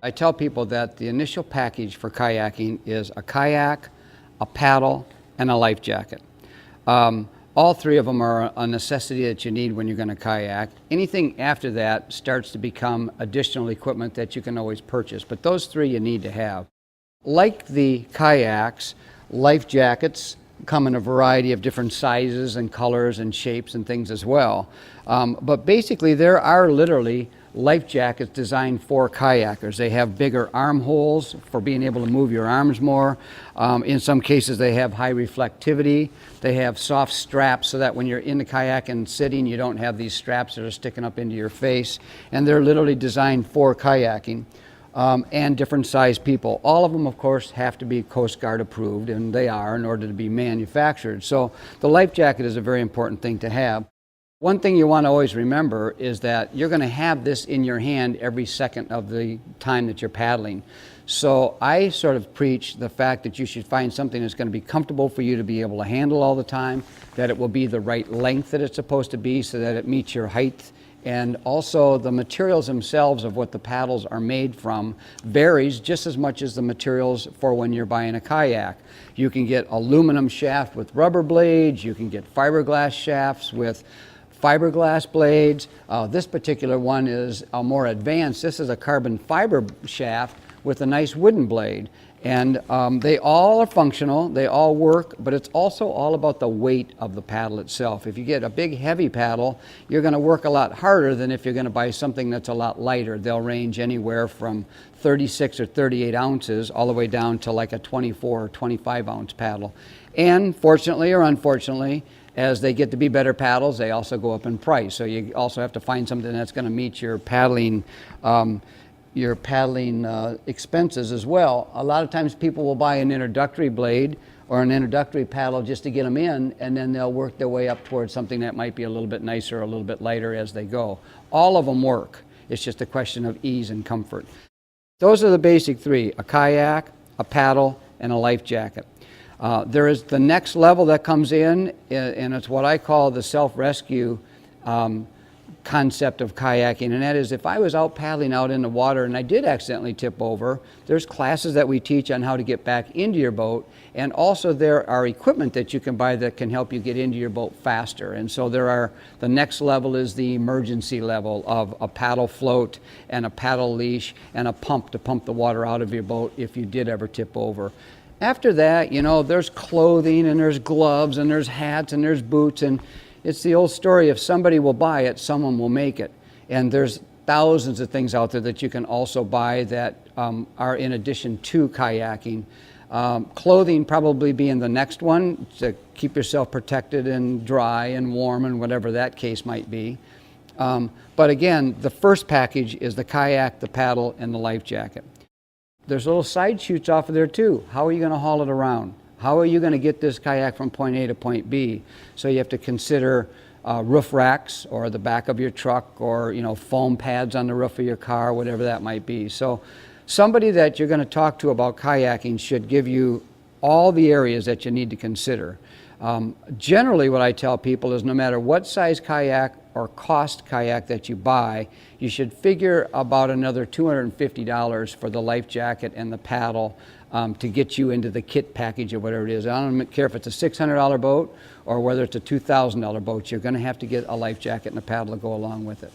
I tell people that the initial package for kayaking is a kayak, a paddle, and a life jacket. All three of them are a necessity that you need when you're going to kayak. Anything after that starts to become additional equipment that you can always purchase, but those three you need to have. Like the kayaks, life jackets come in a variety of different sizes and colors and shapes and things as well. But basically there are literally life jackets designed for kayakers. They have bigger armholes for being able to move your arms more. In some cases they have high reflectivity. They have soft straps so that when you're in the kayak and sitting, you don't have these straps that are sticking up into your face. And they're literally designed for kayaking. And different size people. All of them, of course, have to be Coast Guard approved, and they are in order to be manufactured. So the life jacket is a very important thing to have. One thing you want to always remember is that you're going to have this in your hand every second of the time that you're paddling. So I sort of preach the fact that you should find something that's going to be comfortable for you to be able to handle all the time, that it will be the right length that it's supposed to be so that it meets your height. And also the materials themselves of what the paddles are made from varies just as much as the materials for when you're buying a kayak. You can get aluminum shaft with rubber blades, you can get fiberglass shafts with fiberglass blades. This particular one is more advanced. This is a carbon fiber shaft with a nice wooden blade. And they all are functional, they all work, but it's also all about the weight of the paddle itself. If you get a big heavy paddle, you're going to work a lot harder than if you're going to buy something that's a lot lighter. They'll range anywhere from 36 or 38 ounces all the way down to like a 24 or 25 ounce paddle. And fortunately or unfortunately, as they get to be better paddles, they also go up in price. So you also have to find something that's going to meet your paddling expenses as well. A lot of times people will buy an introductory blade or an introductory paddle just to get them in, and then they'll work their way up towards something that might be a little bit nicer, a little bit lighter as they go. All of them work. It's just a question of ease and comfort. Those are the basic three: a kayak, a paddle, and a life jacket. There is the next level that comes in, and it's what I call the self-rescue concept of kayaking, and that is if I was out paddling out in the water and I did accidentally tip over, there's classes that we teach on how to get back into your boat, and also there are equipment that you can buy that can help you get into your boat faster. And so the next level is the emergency level of a paddle float and a paddle leash and a pump to pump the water out of your boat if you did ever tip over. After that, you know, there's clothing and there's gloves and there's hats and there's boots, and it's the old story, if somebody will buy it, someone will make it. And there's thousands of things out there that you can also buy that are in addition to kayaking. Clothing probably being the next one to keep yourself protected and dry and warm and whatever that case might be. But again, the first package is the kayak, the paddle, and the life jacket. There's little side chutes off of there too. How are you going to haul it around? How are you going to get this kayak from point A to point B? So you have to consider roof racks or the back of your truck, or foam pads on the roof of your car, whatever that might be. So somebody that you're going to talk to about kayaking should give you all the areas that you need to consider. Generally what I tell people is no matter what size kayak or cost kayak that you buy, you should figure about another $250 for the life jacket and the paddle to get you into the kit package or whatever it is. I don't care if it's a $600 boat or whether it's a $2,000 boat, you're going to have to get a life jacket and a paddle to go along with it.